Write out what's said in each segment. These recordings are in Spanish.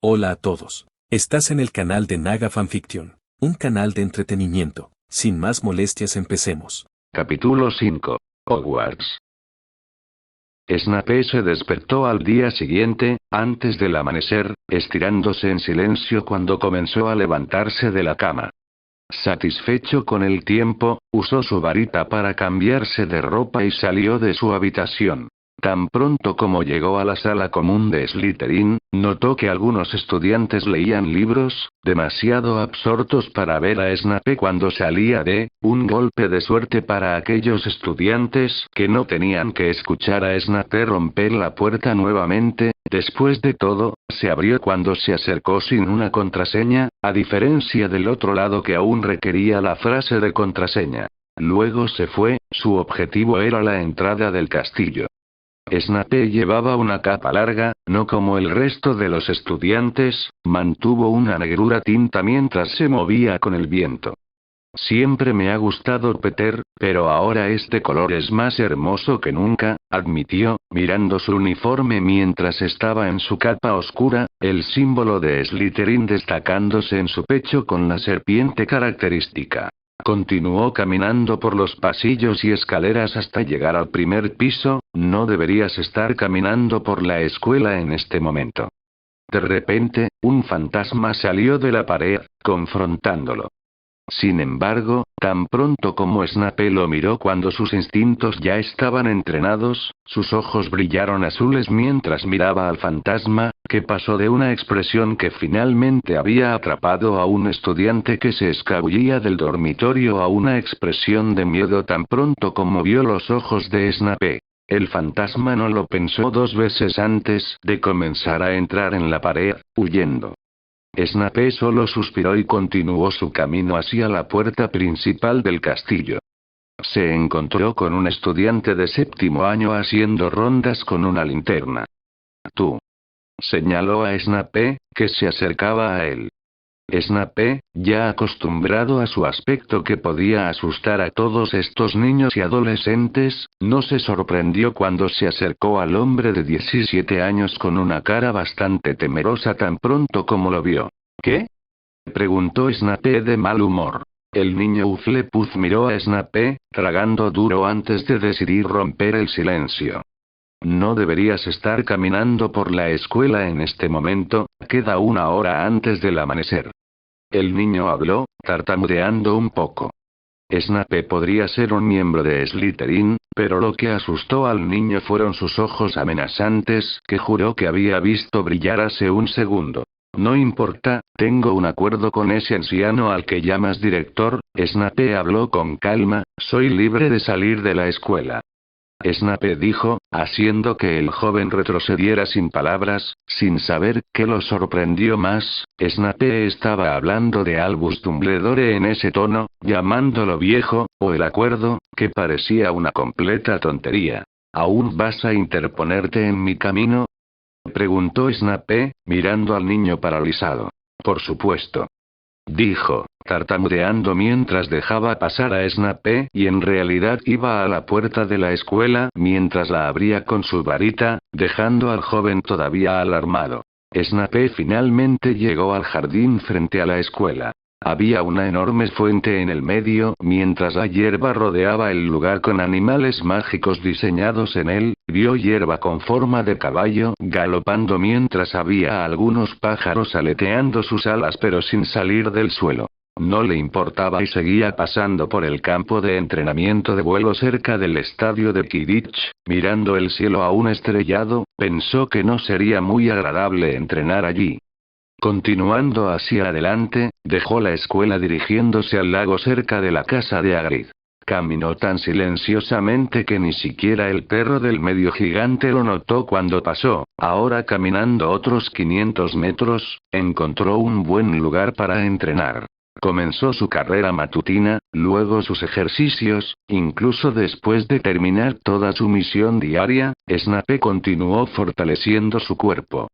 Hola a todos. Estás en el canal de Naga Fanfiction, un canal de entretenimiento. Sin más molestias, empecemos. Capítulo 5. Hogwarts. Snape se despertó al día siguiente, antes del amanecer, estirándose en silencio cuando comenzó a levantarse de la cama. Satisfecho con el tiempo, usó su varita para cambiarse de ropa y salió de su habitación. Tan pronto como llegó a la sala común de Slytherin, notó que algunos estudiantes leían libros, demasiado absortos para ver a Snape cuando salía un golpe de suerte para aquellos estudiantes que no tenían que escuchar a Snape romper la puerta nuevamente. Después de todo, se abrió cuando se acercó sin una contraseña, a diferencia del otro lado que aún requería la frase de contraseña. Luego se fue, su objetivo era la entrada del castillo. Snape llevaba una capa larga, no como el resto de los estudiantes, mantuvo una negrura tinta mientras se movía con el viento. Siempre me ha gustado Peter, pero ahora este color es más hermoso que nunca, admitió, mirando su uniforme mientras estaba en su capa oscura, el símbolo de Slytherin destacándose en su pecho con la serpiente característica. Continuó caminando por los pasillos y escaleras hasta llegar al primer piso. No deberías estar caminando por la escuela en este momento. De repente, un fantasma salió de la pared, confrontándolo. Sin embargo, tan pronto como Snape lo miró cuando sus instintos ya estaban entrenados, sus ojos brillaron azules mientras miraba al fantasma, que pasó de una expresión que finalmente había atrapado a un estudiante que se escabullía del dormitorio a una expresión de miedo tan pronto como vio los ojos de Snape. El fantasma no lo pensó dos veces antes de comenzar a entrar en la pared, huyendo. Snape solo suspiró y continuó su camino hacia la puerta principal del castillo. Se encontró con un estudiante de séptimo año haciendo rondas con una linterna. «Tú», señaló a Snape, que se acercaba a él. Snape, ya acostumbrado a su aspecto que podía asustar a todos estos niños y adolescentes, no se sorprendió cuando se acercó al hombre de 17 años con una cara bastante temerosa tan pronto como lo vio. ¿Qué?, preguntó Snape de mal humor. El niño Hufflepuff miró a Snape, tragando duro antes de decidir romper el silencio. No deberías estar caminando por la escuela en este momento, queda una hora antes del amanecer. El niño habló, tartamudeando un poco. Snape podría ser un miembro de Slytherin, pero lo que asustó al niño fueron sus ojos amenazantes, que juró que había visto brillar hace un segundo. No importa, tengo un acuerdo con ese anciano al que llamas director. Snape habló con calma, soy libre de salir de la escuela. Snape dijo, haciendo que el joven retrocediera sin palabras, sin saber qué lo sorprendió más. Snape estaba hablando de Albus Dumbledore en ese tono, llamándolo viejo, o el acuerdo, que parecía una completa tontería. ¿Aún vas a interponerte en mi camino?, preguntó Snape, mirando al niño paralizado. Por supuesto, dijo, tartamudeando mientras dejaba pasar a Snape, y en realidad iba a la puerta de la escuela mientras la abría con su varita, dejando al joven todavía alarmado. Snape finalmente llegó al jardín frente a la escuela. Había una enorme fuente en el medio, mientras la hierba rodeaba el lugar con animales mágicos diseñados en él. Vio hierba con forma de caballo galopando mientras había algunos pájaros aleteando sus alas pero sin salir del suelo. No le importaba y seguía pasando por el campo de entrenamiento de vuelo cerca del estadio de Quidditch, mirando el cielo aún estrellado. Pensó que no sería muy agradable entrenar allí. Continuando hacia adelante, dejó la escuela dirigiéndose al lago cerca de la casa de Hagrid. Caminó tan silenciosamente que ni siquiera el perro del medio gigante lo notó cuando pasó. Ahora caminando otros 500 metros, encontró un buen lugar para entrenar. Comenzó su carrera matutina, luego sus ejercicios, incluso después de terminar toda su misión diaria. Snape continuó fortaleciendo su cuerpo.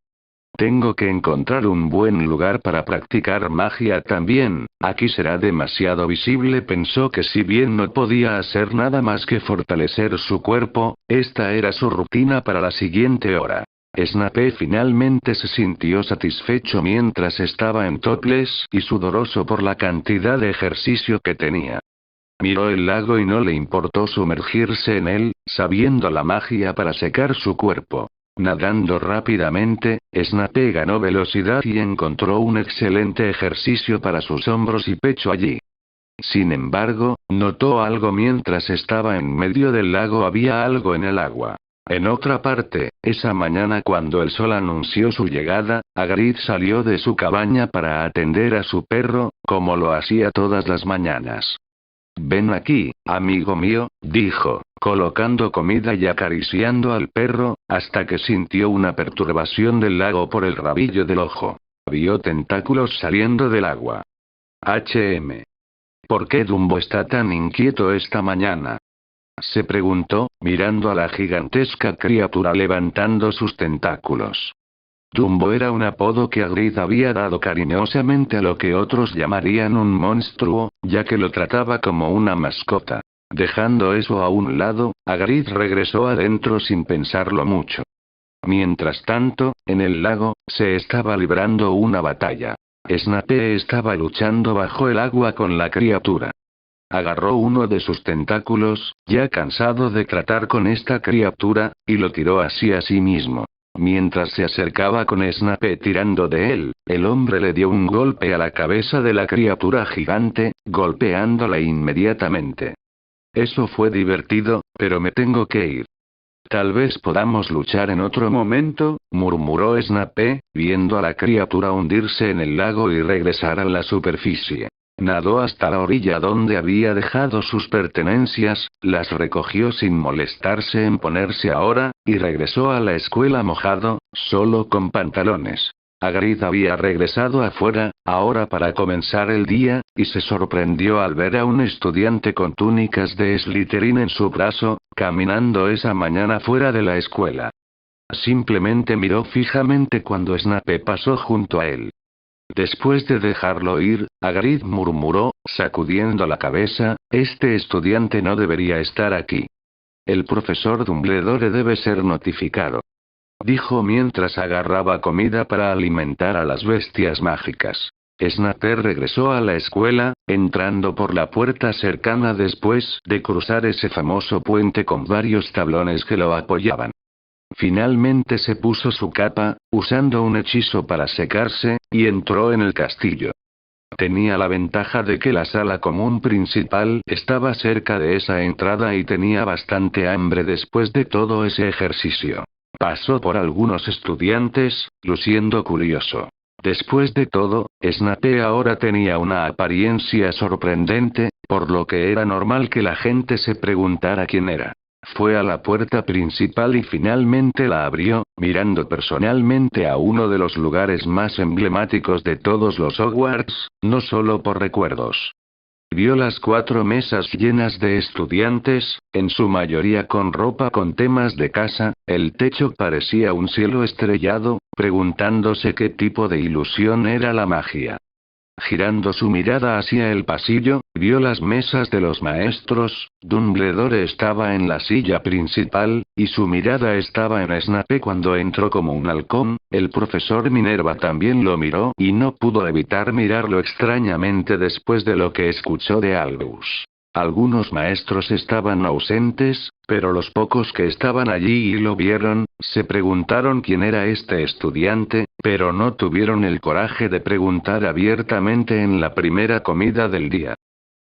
Tengo que encontrar un buen lugar para practicar magia también. Aquí será demasiado visible. Pensó que si bien no podía hacer nada más que fortalecer su cuerpo, esta era su rutina para la siguiente hora. Snape finalmente se sintió satisfecho mientras estaba en topless y sudoroso por la cantidad de ejercicio que tenía. Miró el lago y no le importó sumergirse en él, sabiendo la magia para secar su cuerpo. Nadando rápidamente, Snape ganó velocidad y encontró un excelente ejercicio para sus hombros y pecho allí. Sin embargo, notó algo mientras estaba en medio del lago. Había algo en el agua. En otra parte, esa mañana cuando el sol anunció su llegada, Hagrid salió de su cabaña para atender a su perro, como lo hacía todas las mañanas. «Ven aquí, amigo mío», dijo, colocando comida y acariciando al perro, hasta que sintió una perturbación del lago por el rabillo del ojo. Vio tentáculos saliendo del agua. ¿Por qué Dumbo está tan inquieto esta mañana?, se preguntó, mirando a la gigantesca criatura levantando sus tentáculos. Dumbo era un apodo que Hagrid había dado cariñosamente a lo que otros llamarían un monstruo, ya que lo trataba como una mascota. Dejando eso a un lado, Hagrid regresó adentro sin pensarlo mucho. Mientras tanto, en el lago, se estaba librando una batalla. Snape estaba luchando bajo el agua con la criatura. Agarró uno de sus tentáculos, ya cansado de tratar con esta criatura, y lo tiró hacia sí mismo. Mientras se acercaba con Snape tirando de él, el hombre le dio un golpe a la cabeza de la criatura gigante, golpeándola inmediatamente. Eso fue divertido, pero me tengo que ir. Tal vez podamos luchar en otro momento, murmuró Snape, viendo a la criatura hundirse en el lago y regresar a la superficie. Nadó hasta la orilla donde había dejado sus pertenencias, las recogió sin molestarse en ponerse ahora, y regresó a la escuela mojado, solo con pantalones. Hagrid había regresado afuera, ahora para comenzar el día, y se sorprendió al ver a un estudiante con túnicas de Slytherin en su brazo, caminando esa mañana fuera de la escuela. Simplemente miró fijamente cuando Snape pasó junto a él. Después de dejarlo ir, Hagrid murmuró, sacudiendo la cabeza, «Este estudiante no debería estar aquí. El profesor Dumbledore debe ser notificado», dijo mientras agarraba comida para alimentar a las bestias mágicas. Snape regresó a la escuela, entrando por la puerta cercana después de cruzar ese famoso puente con varios tablones que lo apoyaban. Finalmente se puso su capa, usando un hechizo para secarse, y entró en el castillo. Tenía la ventaja de que la sala común principal estaba cerca de esa entrada y tenía bastante hambre después de todo ese ejercicio. Pasó por algunos estudiantes, luciendo curioso. Después de todo, Snape ahora tenía una apariencia sorprendente, por lo que era normal que la gente se preguntara quién era. Fue a la puerta principal y finalmente la abrió, mirando personalmente a uno de los lugares más emblemáticos de todos los Hogwarts, no solo por recuerdos. Vio las 4 mesas llenas de estudiantes, en su mayoría con ropa con temas de casa, el techo parecía un cielo estrellado, preguntándose qué tipo de ilusión era la magia. Girando su mirada hacia el pasillo, vio las mesas de los maestros. Dumbledore estaba en la silla principal, y su mirada estaba en Snape cuando entró como un halcón. El profesor Minerva también lo miró y no pudo evitar mirarlo extrañamente después de lo que escuchó de Albus. Algunos maestros estaban ausentes, pero los pocos que estaban allí y lo vieron, se preguntaron quién era este estudiante, pero no tuvieron el coraje de preguntar abiertamente en la primera comida del día.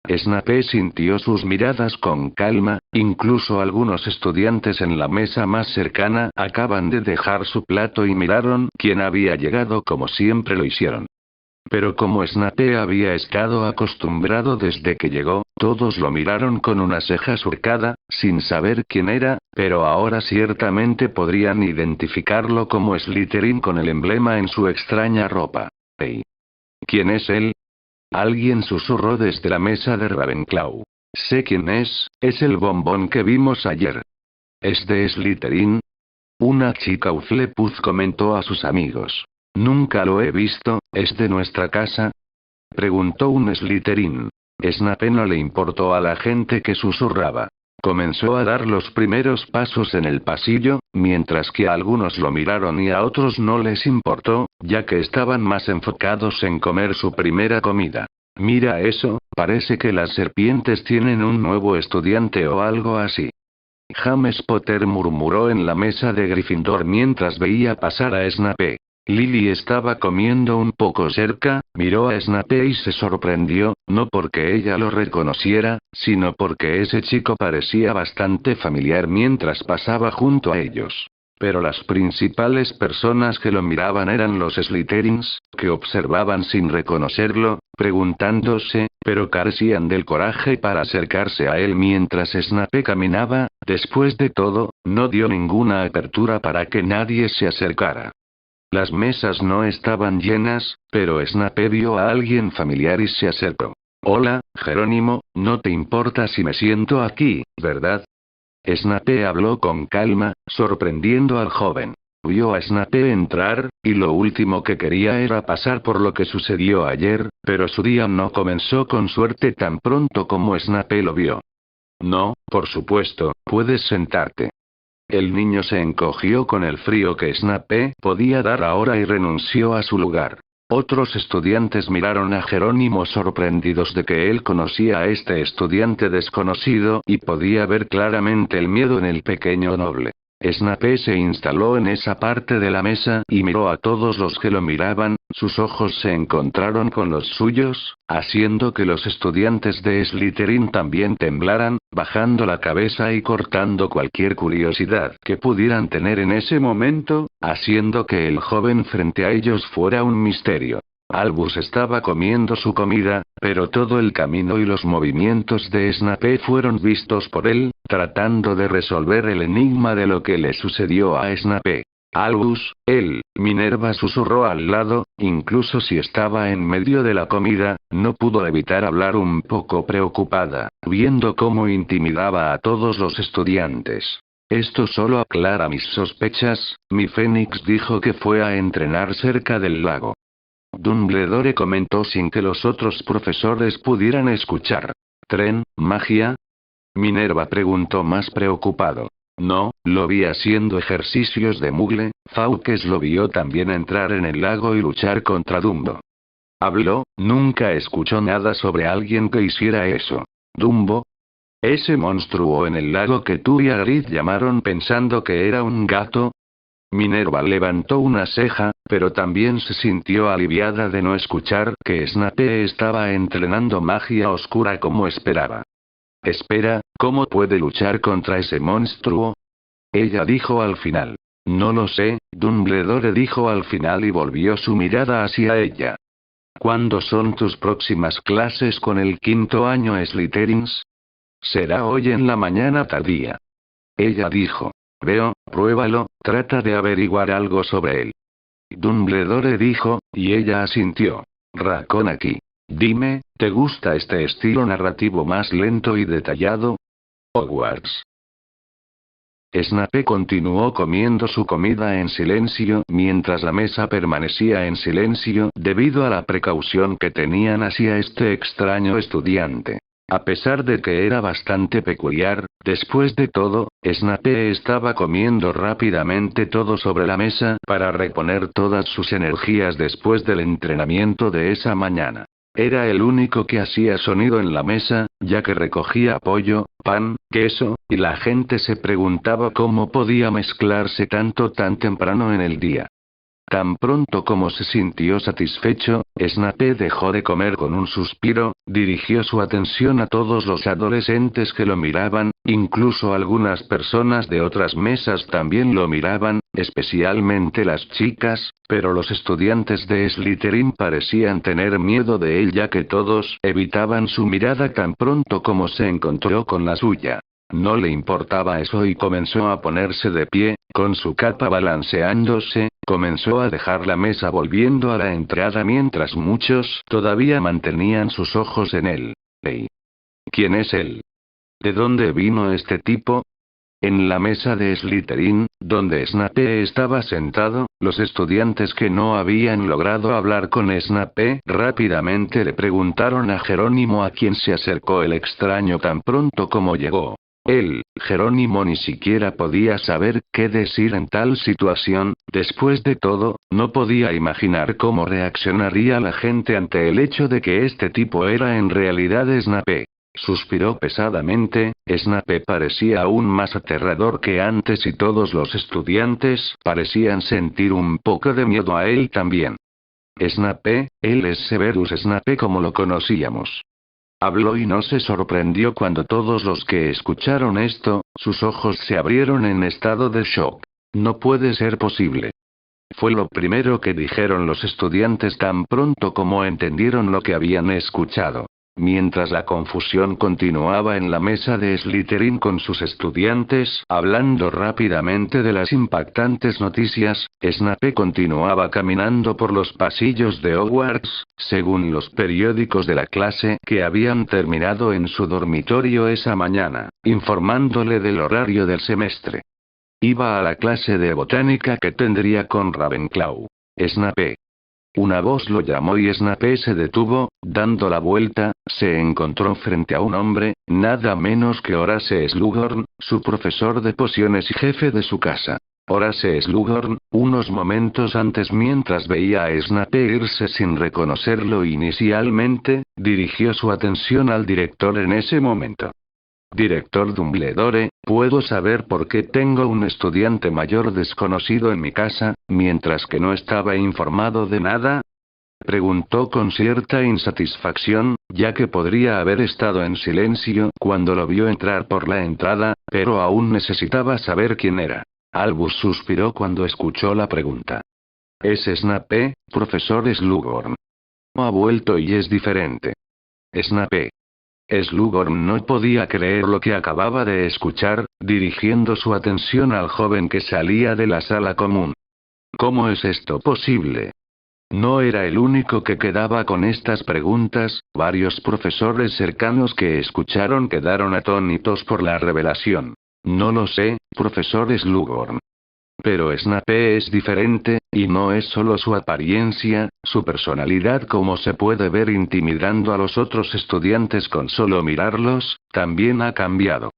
Snape sintió sus miradas con calma, incluso algunos estudiantes en la mesa más cercana acaban de dejar su plato y miraron quién había llegado como siempre lo hicieron. Pero como Snape había estado acostumbrado desde que llegó, todos lo miraron con una ceja surcada, sin saber quién era, pero ahora ciertamente podrían identificarlo como Slytherin con el emblema en su extraña ropa. «Hey. ¿Quién es él?», alguien susurró desde la mesa de Ravenclaw. «Sé quién es el bombón que vimos ayer». «¿Es de Slytherin?», una chica Hufflepuff comentó a sus amigos. «Nunca lo he visto, ¿es de nuestra casa?», preguntó un Slytherin. Snape no le importó a la gente que susurraba. Comenzó a dar los primeros pasos en el pasillo, mientras que a algunos lo miraron y a otros no les importó, ya que estaban más enfocados en comer su primera comida. Mira eso, parece que las serpientes tienen un nuevo estudiante o algo así. James Potter murmuró en la mesa de Gryffindor mientras veía pasar a Snape. Lily estaba comiendo un poco cerca, miró a Snape y se sorprendió, no porque ella lo reconociera, sino porque ese chico parecía bastante familiar mientras pasaba junto a ellos. Pero las principales personas que lo miraban eran los Slytherins, que observaban sin reconocerlo, preguntándose, pero carecían del coraje para acercarse a él mientras Snape caminaba. Después de todo, no dio ninguna apertura para que nadie se acercara. Las mesas no estaban llenas, pero Snape vio a alguien familiar y se acercó. Hola, Jerónimo, no te importa si me siento aquí, ¿verdad? Snape habló con calma, sorprendiendo al joven. Vio a Snape entrar, y lo último que quería era pasar por lo que sucedió ayer, pero su día no comenzó con suerte tan pronto como Snape lo vio. No, por supuesto, puedes sentarte. El niño se encogió con el frío que Snape podía dar ahora y renunció a su lugar. Otros estudiantes miraron a Jerónimo sorprendidos de que él conocía a este estudiante desconocido y podía ver claramente el miedo en el pequeño noble. Snape se instaló en esa parte de la mesa y miró a todos los que lo miraban, sus ojos se encontraron con los suyos, haciendo que los estudiantes de Slytherin también temblaran, bajando la cabeza y cortando cualquier curiosidad que pudieran tener en ese momento, haciendo que el joven frente a ellos fuera un misterio. Albus estaba comiendo su comida, pero todo el camino y los movimientos de Snape fueron vistos por él, tratando de resolver el enigma de lo que le sucedió a Snape. Albus, Minerva susurró al lado, incluso si estaba en medio de la comida, no pudo evitar hablar un poco preocupada, viendo cómo intimidaba a todos los estudiantes. Esto solo aclara mis sospechas, mi Fénix dijo que fue a entrenar cerca del lago. Dumbledore comentó sin que los otros profesores pudieran escuchar. ¿Tren, magia? Minerva preguntó más preocupado. No, lo vi haciendo ejercicios de Muggle. Fawkes lo vio también entrar en el lago y luchar contra Dumbo. Habló, nunca escuchó nada sobre alguien que hiciera eso. ¿Dumbo? ¿Ese monstruo en el lago que tú y Hagrid llamaron pensando que era un gato? Minerva levantó una ceja, pero también se sintió aliviada de no escuchar que Snape estaba entrenando magia oscura como esperaba. Espera, ¿cómo puede luchar contra ese monstruo? Ella dijo al final. No lo sé, Dumbledore dijo al final y volvió su mirada hacia ella. ¿Cuándo son tus próximas clases con el quinto año Slytherins? Será hoy en la mañana tardía. Ella dijo. Veo, pruébalo, trata de averiguar algo sobre él. Dumbledore dijo, y ella asintió. Racón aquí. Dime, ¿te gusta este estilo narrativo más lento y detallado? Hogwarts. Snape continuó comiendo su comida en silencio mientras la mesa permanecía en silencio debido a la precaución que tenían hacia este extraño estudiante. A pesar de que era bastante peculiar, después de todo, Snape estaba comiendo rápidamente todo sobre la mesa para reponer todas sus energías después del entrenamiento de esa mañana. Era el único que hacía sonido en la mesa, ya que recogía pollo, pan, queso, y la gente se preguntaba cómo podía mezclarse tanto tan temprano en el día. Tan pronto como se sintió satisfecho, Snape dejó de comer con un suspiro, dirigió su atención a todos los adolescentes que lo miraban, incluso algunas personas de otras mesas también lo miraban, especialmente las chicas, pero los estudiantes de Slytherin parecían tener miedo de él ya que todos evitaban su mirada tan pronto como se encontró con la suya. No le importaba eso y comenzó a ponerse de pie, con su capa balanceándose, comenzó a dejar la mesa volviendo a la entrada mientras muchos todavía mantenían sus ojos en él. «Hey. ¿Quién es él? ¿De dónde vino este tipo?» En la mesa de Slytherin, donde Snape estaba sentado, los estudiantes que no habían logrado hablar con Snape rápidamente le preguntaron a Jerónimo a quien se acercó el extraño tan pronto como llegó. Él, Jerónimo, ni siquiera podía saber qué decir en tal situación. Después de todo, no podía imaginar cómo reaccionaría la gente ante el hecho de que este tipo era en realidad Snape. Suspiró pesadamente. Snape parecía aún más aterrador que antes y todos los estudiantes parecían sentir un poco de miedo a él también. Snape, él es Severus Snape como lo conocíamos. Habló y no se sorprendió cuando todos los que escucharon esto, sus ojos se abrieron en estado de shock. No puede ser posible. Fue lo primero que dijeron los estudiantes tan pronto como entendieron lo que habían escuchado. Mientras la confusión continuaba en la mesa de Slytherin con sus estudiantes hablando rápidamente de las impactantes noticias, Snape continuaba caminando por los pasillos de Hogwarts, según los periódicos de la clase que habían terminado en su dormitorio esa mañana, informándole del horario del semestre. Iba a la clase de botánica que tendría con Ravenclaw. Snape. Una voz lo llamó y Snape se detuvo. Dando la vuelta, se encontró frente a un hombre, nada menos que Horace Slughorn, su profesor de pociones y jefe de su casa. Horace Slughorn, unos momentos antes mientras veía a Snape irse sin reconocerlo inicialmente, dirigió su atención al director en ese momento. Director Dumbledore, ¿puedo saber por qué tengo un estudiante mayor desconocido en mi casa, mientras que no estaba informado de nada? Preguntó con cierta insatisfacción, ya que podría haber estado en silencio cuando lo vio entrar por la entrada, pero aún necesitaba saber quién era. Albus suspiró cuando escuchó la pregunta. Es Snape, profesor Slughorn. Ha vuelto y es diferente. Snape. Slughorn no podía creer lo que acababa de escuchar, dirigiendo su atención al joven que salía de la sala común. ¿Cómo es esto posible? No era el único que quedaba con estas preguntas. Varios profesores cercanos que escucharon quedaron atónitos por la revelación. No lo sé, profesor Slughorn. Pero Snape es diferente, y no es solo su apariencia, su personalidad como se puede ver intimidando a los otros estudiantes con solo mirarlos, también ha cambiado.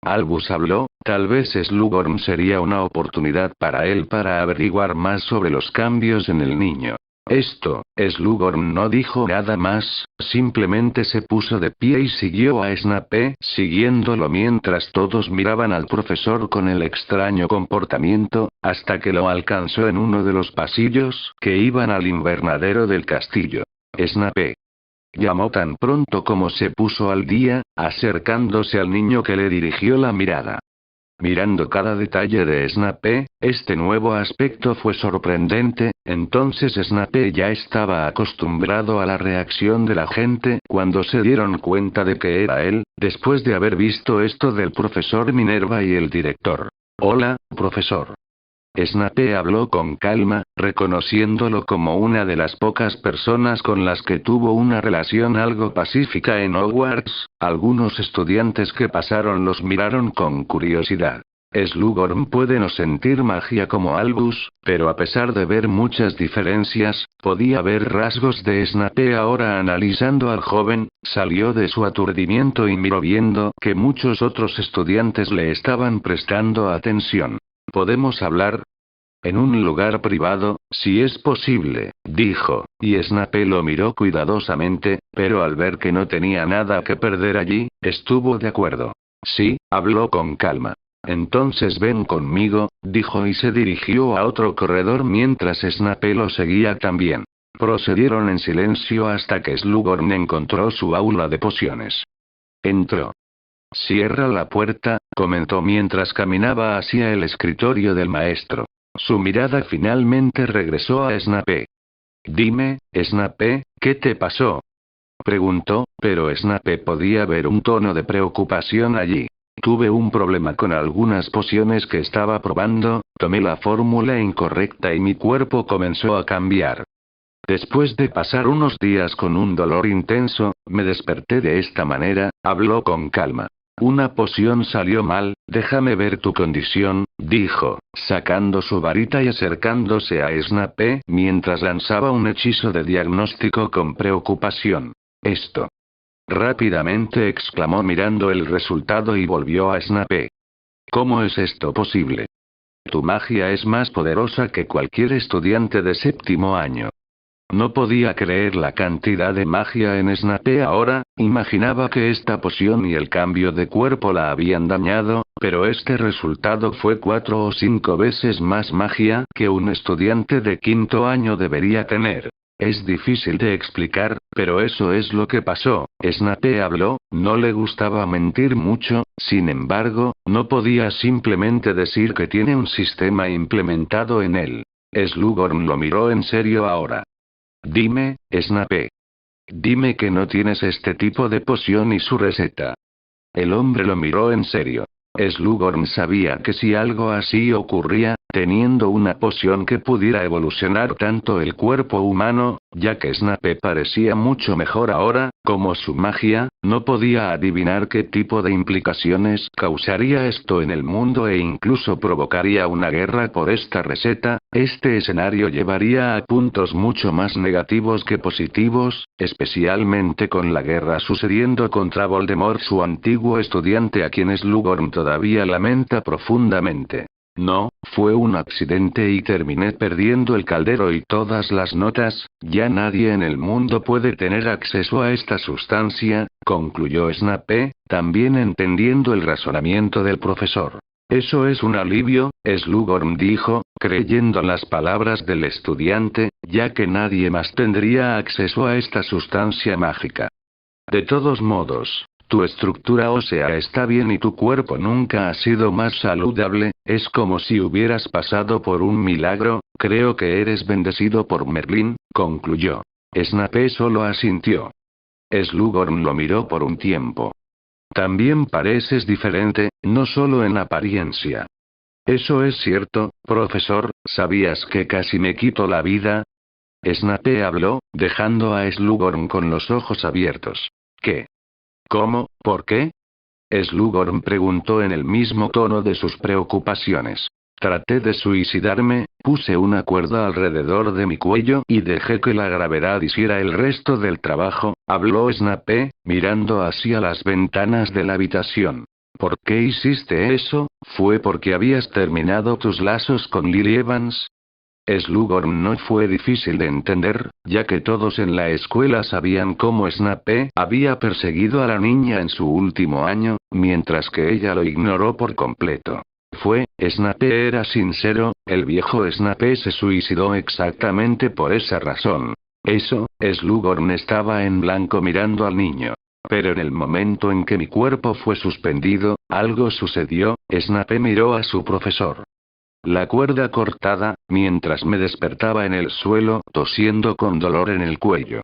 Albus habló, tal vez Slughorn sería una oportunidad para él para averiguar más sobre los cambios en el niño. Slughorn no dijo nada más, simplemente se puso de pie y siguió a Snape, siguiéndolo mientras todos miraban al profesor con el extraño comportamiento, hasta que lo alcanzó en uno de los pasillos que iban al invernadero del castillo. Snape. Llamó tan pronto como se puso al día, acercándose al niño que le dirigió la mirada. Mirando cada detalle de Snape, este nuevo aspecto fue sorprendente. Entonces Snape ya estaba acostumbrado a la reacción de la gente cuando se dieron cuenta de que era él, después de haber visto esto del profesor Minerva y el director. Hola, profesor. Snape habló con calma, reconociéndolo como una de las pocas personas con las que tuvo una relación algo pacífica en Hogwarts. Algunos estudiantes que pasaron los miraron con curiosidad. Slughorn puede no sentir magia como Albus, pero a pesar de ver muchas diferencias, podía ver rasgos de Snape. Ahora analizando al joven, salió de su aturdimiento y miró viendo que muchos otros estudiantes le estaban prestando atención. ¿Podemos hablar? En un lugar privado, si es posible, dijo, y Snape lo miró cuidadosamente, pero al ver que no tenía nada que perder allí, estuvo de acuerdo. Sí, habló con calma. Entonces ven conmigo, dijo y se dirigió a otro corredor mientras Snape lo seguía también. Procedieron en silencio hasta que Slughorn encontró su aula de pociones. Entró. Cierra la puerta, comentó mientras caminaba hacia el escritorio del maestro. Su mirada finalmente regresó a Snape. Dime, Snape, ¿qué te pasó? Preguntó, pero Snape podía ver un tono de preocupación allí. Tuve un problema con algunas pociones que estaba probando, tomé la fórmula incorrecta y mi cuerpo comenzó a cambiar. Después de pasar unos días con un dolor intenso, me desperté de esta manera, habló con calma. Una poción salió mal, déjame ver tu condición, dijo, sacando su varita y acercándose a Snape mientras lanzaba un hechizo de diagnóstico con preocupación. Esto. Rápidamente exclamó mirando el resultado y volvió a Snape. ¿Cómo es esto posible? Tu magia es más poderosa que cualquier estudiante de séptimo año. No podía creer la cantidad de magia en Snape ahora, imaginaba que esta poción y el cambio de cuerpo la habían dañado, pero este resultado fue 4 o 5 veces más magia que un estudiante de quinto año debería tener. Es difícil de explicar, pero eso es lo que pasó. Snape habló, no le gustaba mentir mucho, sin embargo, no podía simplemente decir que tiene un sistema implementado en él. Slughorn lo miró en serio ahora. Dime, Snape. Dime que no tienes este tipo de poción y su receta. El hombre lo miró en serio. Slughorn sabía que si algo así ocurría, teniendo una poción que pudiera evolucionar tanto el cuerpo humano, ya que Snape parecía mucho mejor ahora, como su magia, no podía adivinar qué tipo de implicaciones causaría esto en el mundo e incluso provocaría una guerra por esta receta. Este escenario llevaría a puntos mucho más negativos que positivos, especialmente con la guerra sucediendo contra Voldemort, su antiguo estudiante a quien Slughorn todavía lamenta profundamente. No, fue un accidente y terminé perdiendo el caldero y todas las notas, ya nadie en el mundo puede tener acceso a esta sustancia, concluyó Snape, también entendiendo el razonamiento del profesor. Eso es un alivio, Slughorn dijo, creyendo las palabras del estudiante, ya que nadie más tendría acceso a esta sustancia mágica. De todos modos, tu estructura ósea está bien y tu cuerpo nunca ha sido más saludable, es como si hubieras pasado por un milagro, creo que eres bendecido por Merlín, concluyó. Snape solo asintió. Slughorn lo miró por un tiempo. También pareces diferente, no solo en apariencia. Eso es cierto, profesor, ¿sabías que casi me quito la vida? Snape habló, dejando a Slughorn con los ojos abiertos. ¿Qué? ¿Cómo? ¿Por qué? Slughorn preguntó en el mismo tono de sus preocupaciones. Traté de suicidarme, puse una cuerda alrededor de mi cuello y dejé que la gravedad hiciera el resto del trabajo, habló Snape, mirando hacia las ventanas de la habitación. ¿Por qué hiciste eso? ¿Fue porque habías terminado tus lazos con Lily Evans? Slughorn no fue difícil de entender, ya que todos en la escuela sabían cómo Snape había perseguido a la niña en su último año, mientras que ella lo ignoró por completo. Snape era sincero, el viejo Snape se suicidó exactamente por esa razón. Eso, Slughorn estaba en blanco mirando al niño. Pero en el momento en que mi cuerpo fue suspendido, algo sucedió, Snape miró a su profesor. La cuerda cortada, mientras me despertaba en el suelo, tosiendo con dolor en el cuello.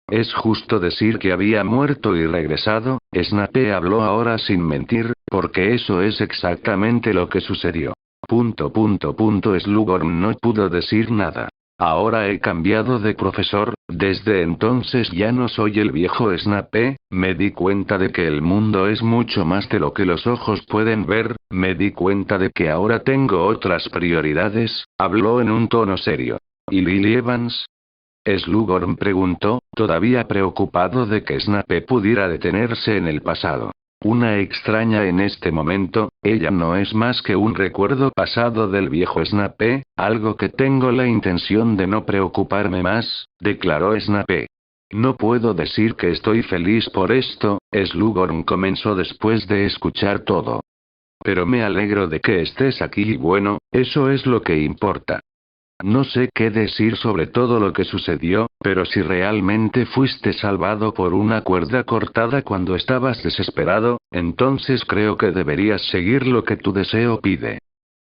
Es justo decir que había muerto y regresado, Snape habló ahora sin mentir, porque eso es exactamente lo que sucedió. Slughorn no pudo decir nada. Ahora he cambiado de profesor, desde entonces ya no soy el viejo Snape, me di cuenta de que el mundo es mucho más de lo que los ojos pueden ver, me di cuenta de que ahora tengo otras prioridades, habló en un tono serio. ¿Y Lily Evans? Slughorn preguntó, todavía preocupado de que Snape pudiera detenerse en el pasado. Una extraña en este momento, ella no es más que un recuerdo pasado del viejo Snape, algo que tengo la intención de no preocuparme más, declaró Snape. No puedo decir que estoy feliz por esto, Slughorn comenzó después de escuchar todo. Pero me alegro de que estés aquí y bueno, eso es lo que importa. No sé qué decir sobre todo lo que sucedió, pero si realmente fuiste salvado por una cuerda cortada cuando estabas desesperado, entonces creo que deberías seguir lo que tu deseo pide.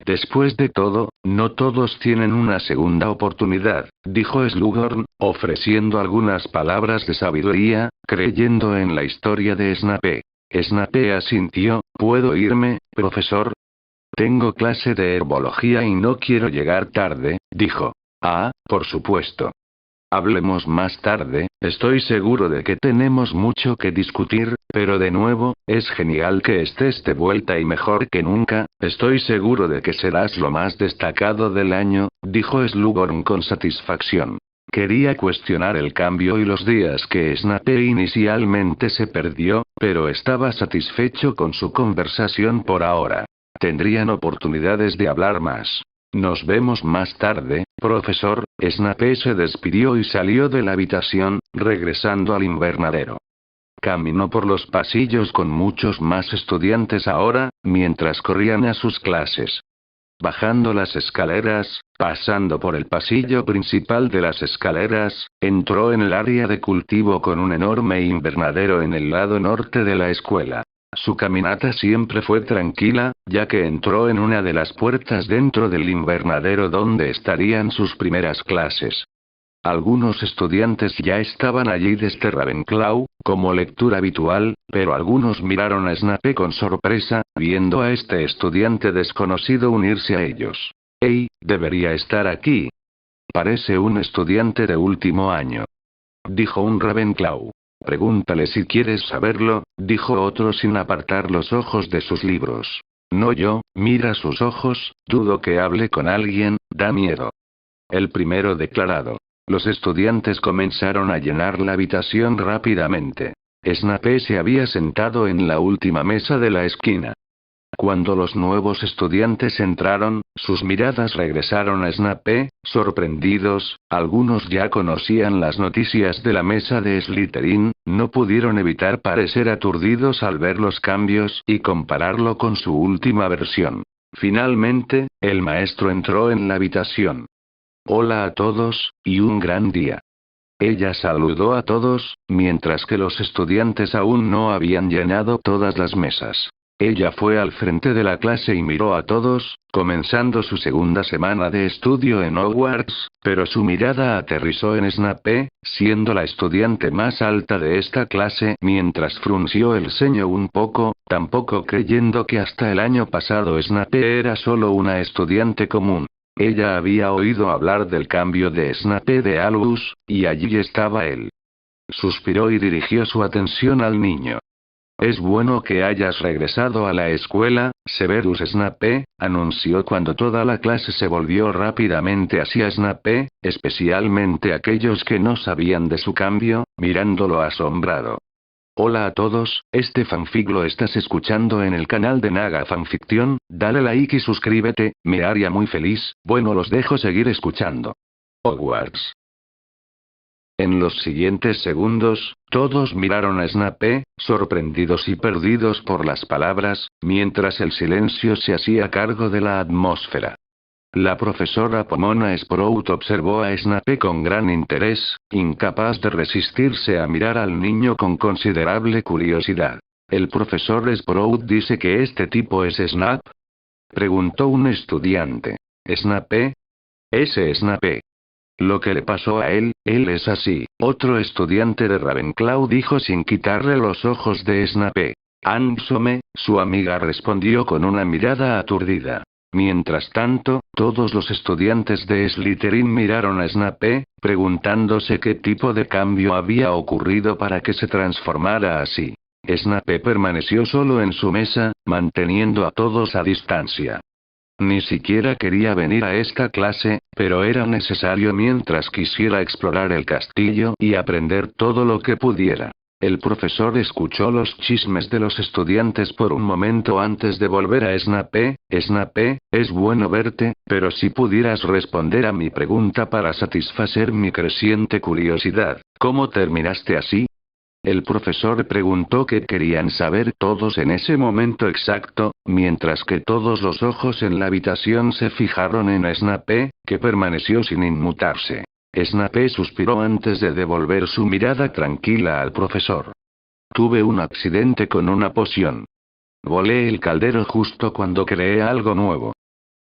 Después de todo, no todos tienen una segunda oportunidad, dijo Slughorn, ofreciendo algunas palabras de sabiduría, creyendo en la historia de Snape. Snape asintió, ¿puedo irme, profesor? Tengo clase de herbología y no quiero llegar tarde, dijo. Ah, por supuesto. Hablemos más tarde, estoy seguro de que tenemos mucho que discutir, pero de nuevo, es genial que estés de vuelta y mejor que nunca, estoy seguro de que serás lo más destacado del año, dijo Slughorn con satisfacción. Quería cuestionar el cambio y los días que Snape inicialmente se perdió, pero estaba satisfecho con su conversación por ahora. Tendrían oportunidades de hablar más. Nos vemos más tarde, profesor. Snape se despidió y salió de la habitación, regresando al invernadero. Caminó por los pasillos con muchos más estudiantes ahora, mientras corrían a sus clases. Bajando las escaleras, pasando por el pasillo principal de las escaleras, entró en el área de cultivo con un enorme invernadero en el lado norte de la escuela. Su caminata siempre fue tranquila, ya que entró en una de las puertas dentro del invernadero donde estarían sus primeras clases. Algunos estudiantes ya estaban allí desde Ravenclaw, como lectura habitual, pero algunos miraron a Snape con sorpresa, viendo a este estudiante desconocido unirse a ellos. «¡Hey, debería estar aquí! Parece un estudiante de último año», dijo un Ravenclaw. «Pregúntale si quieres saberlo», dijo otro sin apartar los ojos de sus libros. «No yo, mira sus ojos, dudo que hable con alguien, da miedo». El primero declarado. Los estudiantes comenzaron a llenar la habitación rápidamente. Snape se había sentado en la última mesa de la esquina. Cuando los nuevos estudiantes entraron, sus miradas regresaron a Snape, sorprendidos. Algunos ya conocían las noticias de la mesa de Slytherin, no pudieron evitar parecer aturdidos al ver los cambios y compararlo con su última versión. Finalmente, el maestro entró en la habitación. «Hola a todos, y un gran día». Ella saludó a todos, mientras que los estudiantes aún no habían llenado todas las mesas. Ella fue al frente de la clase y miró a todos, comenzando su segunda semana de estudio en Hogwarts, pero su mirada aterrizó en Snape, siendo la estudiante más alta de esta clase, mientras frunció el ceño un poco, tampoco creyendo que hasta el año pasado Snape era solo una estudiante común. Ella había oído hablar del cambio de Snape de Albus, y allí estaba él. Suspiró y dirigió su atención al niño. «Es bueno que hayas regresado a la escuela, Severus Snape», anunció cuando toda la clase se volvió rápidamente hacia Snape, especialmente aquellos que no sabían de su cambio, mirándolo asombrado. «Hola a todos, este fanfic lo estás escuchando en el canal de Naga Fanfiction, dale like y suscríbete, me haría muy feliz. Bueno, los dejo seguir escuchando. Hogwarts». En los siguientes segundos, todos miraron a Snape, sorprendidos y perdidos por las palabras, mientras el silencio se hacía cargo de la atmósfera. La profesora Pomona Sprout observó a Snape con gran interés, incapaz de resistirse a mirar al niño con considerable curiosidad. «¿El profesor Sprout dice que este tipo es Snape?», preguntó un estudiante. «¿Snape? Ese Snape. Lo que le pasó a él es así», otro estudiante de Ravenclaw dijo sin quitarle los ojos de Snape. «Ansome», su amiga respondió con una mirada aturdida. Mientras tanto, todos los estudiantes de Slytherin miraron a Snape, preguntándose qué tipo de cambio había ocurrido para que se transformara así. Snape permaneció solo en su mesa, manteniendo a todos a distancia. Ni siquiera quería venir a esta clase, pero era necesario mientras quisiera explorar el castillo y aprender todo lo que pudiera. El profesor escuchó los chismes de los estudiantes por un momento antes de volver a Snape. «Snape, es bueno verte, pero si pudieras responder a mi pregunta para satisfacer mi creciente curiosidad, ¿cómo terminaste así?». El profesor preguntó qué querían saber todos en ese momento exacto, mientras que todos los ojos en la habitación se fijaron en Snape, que permaneció sin inmutarse. Snape suspiró antes de devolver su mirada tranquila al profesor. «Tuve un accidente con una poción. Volé el caldero justo cuando creé algo nuevo.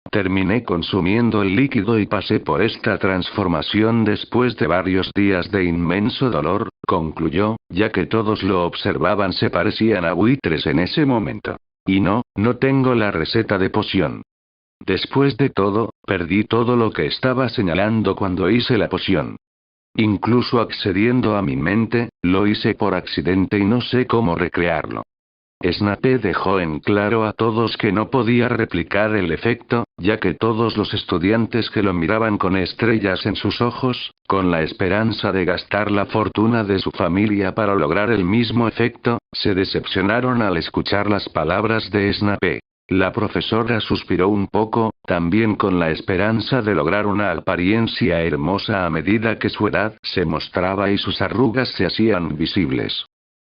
Terminé consumiendo el líquido y pasé por esta transformación después de varios días de inmenso dolor», concluyó, ya que todos lo observaban. Se parecían a buitres en ese momento. «Y no tengo la receta de poción. Después de todo, perdí todo lo que estaba señalando cuando hice la poción. Incluso accediendo a mi mente, lo hice por accidente y no sé cómo recrearlo». Snape dejó en claro a todos que no podía replicar el efecto, ya que todos los estudiantes que lo miraban con estrellas en sus ojos, con la esperanza de gastar la fortuna de su familia para lograr el mismo efecto, se decepcionaron al escuchar las palabras de Snape. La profesora suspiró un poco, también con la esperanza de lograr una apariencia hermosa a medida que su edad se mostraba y sus arrugas se hacían visibles.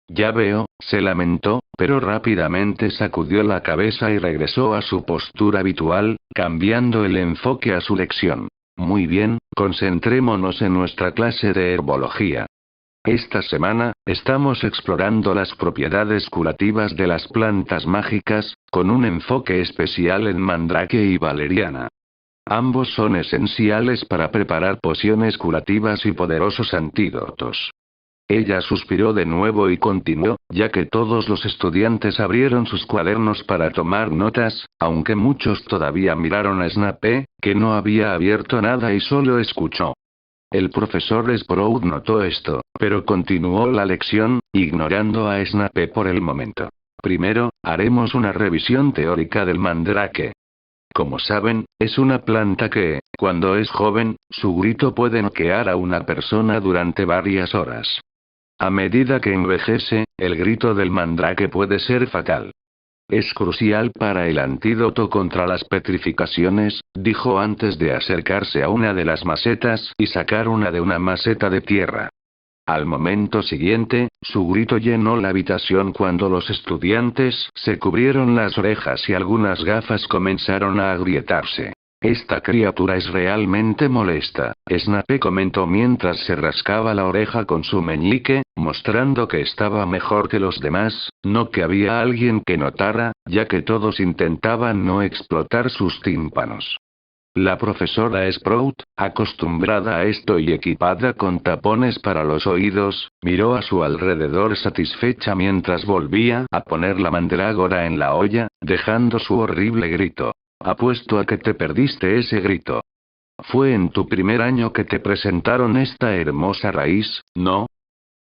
Ya veo, se lamentó, pero rápidamente sacudió la cabeza y regresó a su postura habitual, cambiando el enfoque a su lección. Muy bien, concentrémonos en nuestra clase de herbología. Esta semana, estamos explorando las propiedades curativas de las plantas mágicas, con un enfoque especial en mandrake y valeriana. Ambos son esenciales para preparar pociones curativas y poderosos antídotos. Ella suspiró de nuevo y continuó, ya que todos los estudiantes abrieron sus cuadernos para tomar notas, aunque muchos todavía miraron a Snape, que no había abierto nada y solo escuchó. El profesor Sprout notó esto, pero continuó la lección, ignorando a Snape por el momento. Primero, haremos una revisión teórica del mandrake. Como saben, es una planta que, cuando es joven, su grito puede noquear a una persona durante varias horas. A medida que envejece, el grito del mandrake puede ser fatal. Es crucial para el antídoto contra las petrificaciones, dijo antes de acercarse a una de las macetas y sacar una de una maceta de tierra. Al momento siguiente, su grito llenó la habitación cuando los estudiantes se cubrieron las orejas y algunas gafas comenzaron a agrietarse. Esta criatura es realmente molesta, Snape comentó mientras se rascaba la oreja con su meñique, mostrando que estaba mejor que los demás, no que había alguien que notara, ya que todos intentaban no explotar sus tímpanos. La profesora Sprout, acostumbrada a esto y equipada con tapones para los oídos, miró a su alrededor satisfecha mientras volvía a poner la mandrágora en la olla, dejando su horrible grito. Apuesto a que te perdiste ese grito. Fue en tu primer año que te presentaron esta hermosa raíz, ¿no?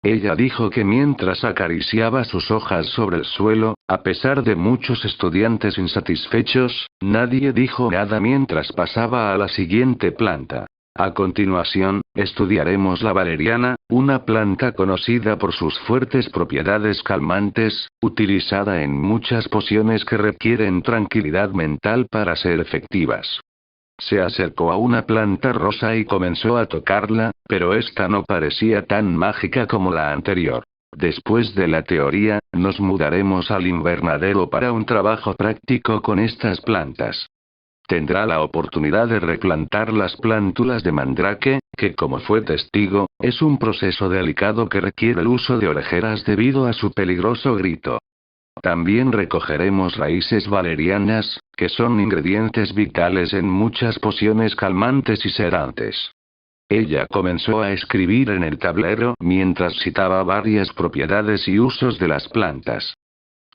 Ella dijo que mientras acariciaba sus hojas sobre el suelo, a pesar de muchos estudiantes insatisfechos, nadie dijo nada mientras pasaba a la siguiente planta. A continuación, estudiaremos la valeriana, una planta conocida por sus fuertes propiedades calmantes, utilizada en muchas pociones que requieren tranquilidad mental para ser efectivas. Se acercó a una planta rosa y comenzó a tocarla, pero esta no parecía tan mágica como la anterior. Después de la teoría, nos mudaremos al invernadero para un trabajo práctico con estas plantas. Tendrá la oportunidad de replantar las plántulas de mandrake, que como fue testigo, es un proceso delicado que requiere el uso de orejeras debido a su peligroso grito. También recogeremos raíces valerianas, que son ingredientes vitales en muchas pociones calmantes y sedantes. Ella comenzó a escribir en el tablero mientras citaba varias propiedades y usos de las plantas.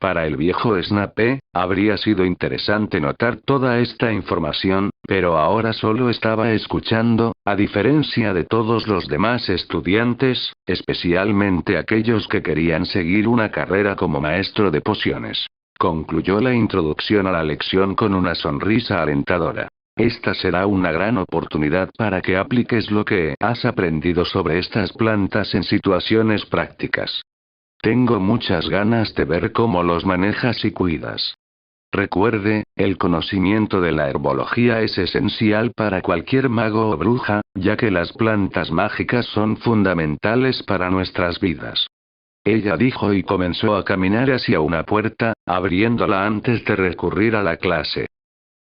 Para el viejo Snape, habría sido interesante notar toda esta información, pero ahora solo estaba escuchando, a diferencia de todos los demás estudiantes, especialmente aquellos que querían seguir una carrera como maestro de pociones. Concluyó la introducción a la lección con una sonrisa alentadora. Esta será una gran oportunidad para que apliques lo que has aprendido sobre estas plantas en situaciones prácticas. Tengo muchas ganas de ver cómo los manejas y cuidas. Recuerde, el conocimiento de la herbología es esencial para cualquier mago o bruja, ya que las plantas mágicas son fundamentales para nuestras vidas. Ella dijo y comenzó a caminar hacia una puerta, abriéndola antes de recurrir a la clase.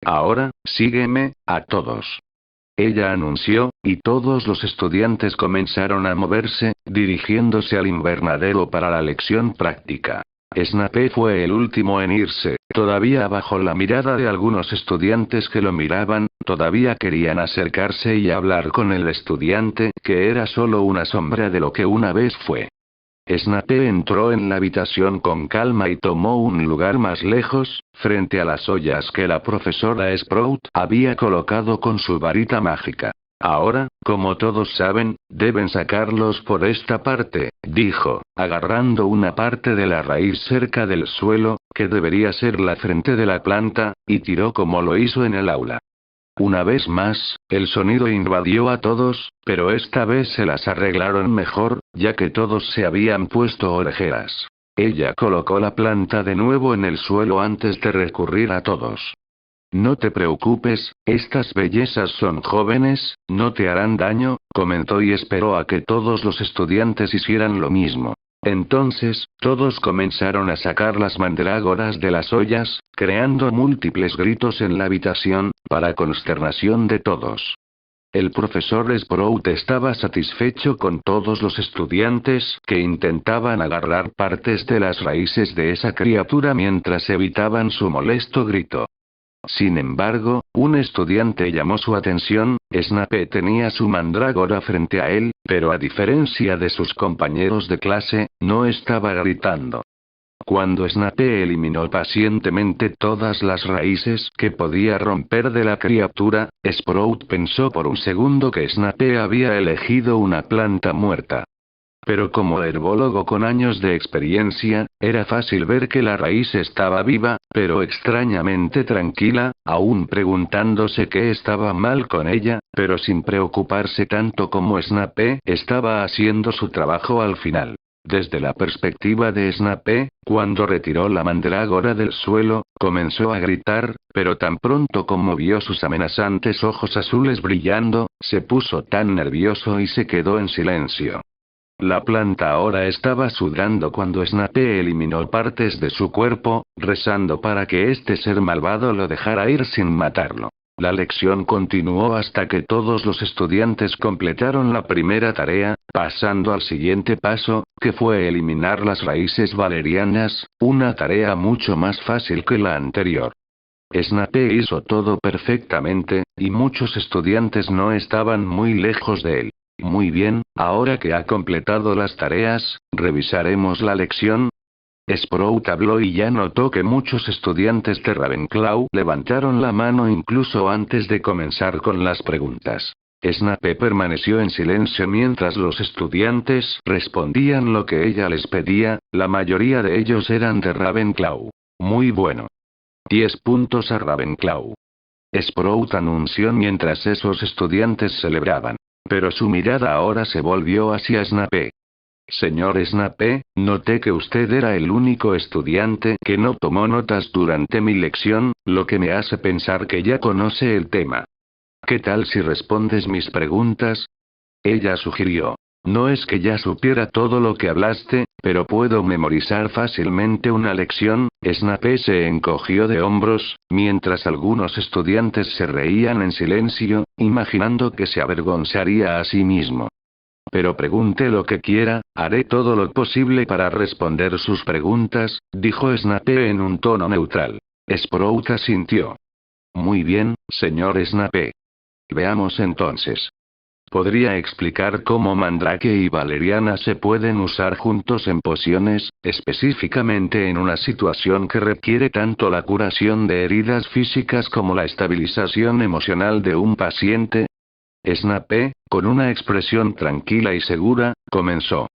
Ahora, sígueme, a todos. Ella anunció, y todos los estudiantes comenzaron a moverse, dirigiéndose al invernadero para la lección práctica. Snape fue el último en irse, todavía bajo la mirada de algunos estudiantes que lo miraban, todavía querían acercarse y hablar con el estudiante, que era solo una sombra de lo que una vez fue. Snape entró en la habitación con calma y tomó un lugar más lejos, frente a las ollas que la profesora Sprout había colocado con su varita mágica. Ahora, como todos saben, deben sacarlos por esta parte, dijo, agarrando una parte de la raíz cerca del suelo, que debería ser la frente de la planta, y tiró como lo hizo en el aula. Una vez más, el sonido invadió a todos, pero esta vez se las arreglaron mejor, ya que todos se habían puesto orejeras. Ella colocó la planta de nuevo en el suelo antes de recurrir a todos. No te preocupes, estas bellezas son jóvenes, no te harán daño, comentó y esperó a que todos los estudiantes hicieran lo mismo. Entonces, todos comenzaron a sacar las mandrágoras de las ollas, creando múltiples gritos en la habitación, para consternación de todos. El profesor Sprout estaba satisfecho con todos los estudiantes que intentaban agarrar partes de las raíces de esa criatura mientras evitaban su molesto grito. Sin embargo, un estudiante llamó su atención. Snape tenía su mandrágora frente a él, pero a diferencia de sus compañeros de clase, no estaba gritando. Cuando Snape eliminó pacientemente todas las raíces que podía romper de la criatura, Sprout pensó por un segundo que Snape había elegido una planta muerta. Pero como herbólogo con años de experiencia, era fácil ver que la raíz estaba viva, pero extrañamente tranquila, aún preguntándose qué estaba mal con ella, pero sin preocuparse tanto como Snape estaba haciendo su trabajo al final. Desde la perspectiva de Snape, cuando retiró la mandrágora del suelo, comenzó a gritar, pero tan pronto como vio sus amenazantes ojos azules brillando, se puso tan nervioso y se quedó en silencio. La planta ahora estaba sudando cuando Snape eliminó partes de su cuerpo, rezando para que este ser malvado lo dejara ir sin matarlo. La lección continuó hasta que todos los estudiantes completaron la primera tarea, pasando al siguiente paso, que fue eliminar las raíces valerianas, una tarea mucho más fácil que la anterior. Snape hizo todo perfectamente, y muchos estudiantes no estaban muy lejos de él. Muy bien, ahora que ha completado las tareas, ¿revisaremos la lección? Sprout habló y ya notó que muchos estudiantes de Ravenclaw levantaron la mano incluso antes de comenzar con las preguntas. Snape permaneció en silencio mientras los estudiantes respondían lo que ella les pedía. La mayoría de ellos eran de Ravenclaw. Muy bueno. 10 puntos a Ravenclaw. Sprout anunció mientras esos estudiantes celebraban. Pero su mirada ahora se volvió hacia Snape. Señor Snape, noté que usted era el único estudiante que no tomó notas durante mi lección, lo que me hace pensar que ya conoce el tema. ¿Qué tal si respondes mis preguntas? Ella sugirió. No es que ya supiera todo lo que hablaste, pero puedo memorizar fácilmente una lección. Snape se encogió de hombros, mientras algunos estudiantes se reían en silencio, imaginando que se avergonzaría a sí mismo. Pero pregunte lo que quiera, haré todo lo posible para responder sus preguntas, dijo Snape en un tono neutral. Sprout asintió. Muy bien, señor Snape. Veamos entonces. ¿Podría explicar cómo Mandrake y Valeriana se pueden usar juntos en pociones, específicamente en una situación que requiere tanto la curación de heridas físicas como la estabilización emocional de un paciente? Snape, con una expresión tranquila y segura, comenzó.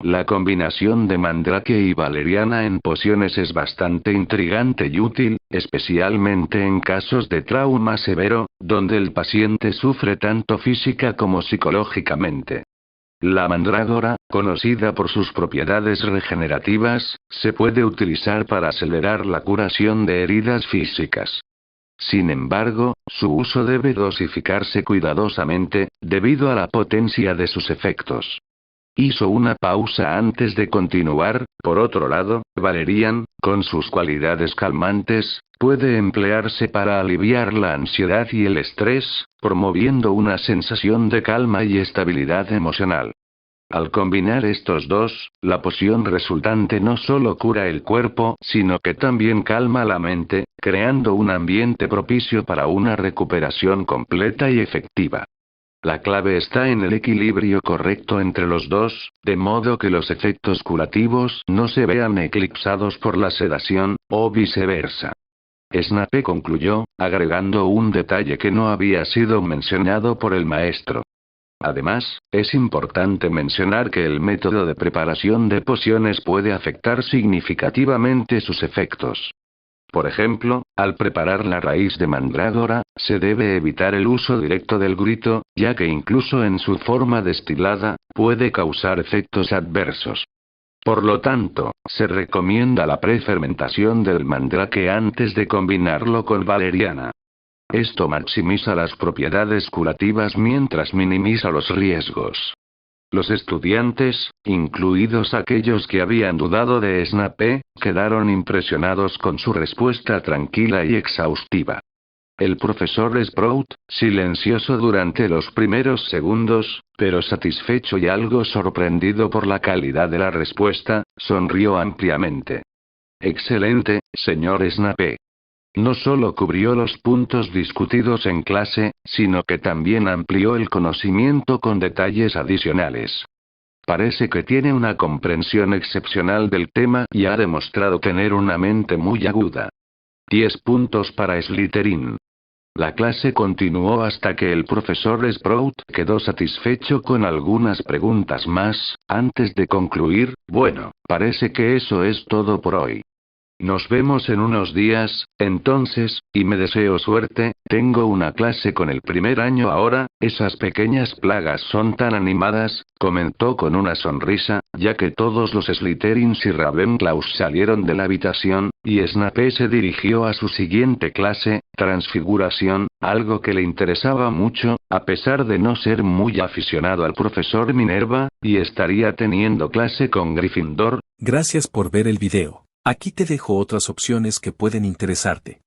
La combinación de Mandrake y Valeriana en pociones es bastante intrigante y útil, especialmente en casos de trauma severo, donde el paciente sufre tanto física como psicológicamente. La mandrágora, conocida por sus propiedades regenerativas, se puede utilizar para acelerar la curación de heridas físicas. Sin embargo, su uso debe dosificarse cuidadosamente, debido a la potencia de sus efectos. Hizo una pausa antes de continuar. Por otro lado, Valerian, con sus cualidades calmantes, puede emplearse para aliviar la ansiedad y el estrés, promoviendo una sensación de calma y estabilidad emocional. Al combinar estos dos, la poción resultante no solo cura el cuerpo, sino que también calma la mente, creando un ambiente propicio para una recuperación completa y efectiva. La clave está en el equilibrio correcto entre los dos, de modo que los efectos curativos no se vean eclipsados por la sedación, o viceversa. Snape concluyó, agregando un detalle que no había sido mencionado por el maestro. Además, es importante mencionar que el método de preparación de pociones puede afectar significativamente sus efectos. Por ejemplo, al preparar la raíz de mandrágora, se debe evitar el uso directo del grito, ya que incluso en su forma destilada, puede causar efectos adversos. Por lo tanto, se recomienda la prefermentación del mandrake antes de combinarlo con valeriana. Esto maximiza las propiedades curativas mientras minimiza los riesgos. Los estudiantes, incluidos aquellos que habían dudado de Snape, quedaron impresionados con su respuesta tranquila y exhaustiva. El profesor Sprout, silencioso durante los primeros segundos, pero satisfecho y algo sorprendido por la calidad de la respuesta, sonrió ampliamente. Excelente, señor Snape. No solo cubrió los puntos discutidos en clase, sino que también amplió el conocimiento con detalles adicionales. Parece que tiene una comprensión excepcional del tema y ha demostrado tener una mente muy aguda. 10 puntos para Slytherin. La clase continuó hasta que el profesor Sprout quedó satisfecho con algunas preguntas más, antes de concluir, bueno, parece que eso es todo por hoy. Nos vemos en unos días, entonces, y me deseo suerte. Tengo una clase con el primer año ahora. Esas pequeñas plagas son tan animadas, comentó con una sonrisa, ya que todos los Slytherins y Ravenclaws salieron de la habitación, y Snape se dirigió a su siguiente clase, Transfiguración, algo que le interesaba mucho, a pesar de no ser muy aficionado al profesor Minerva, y estaría teniendo clase con Gryffindor. Gracias por ver el video. Aquí te dejo otras opciones que pueden interesarte.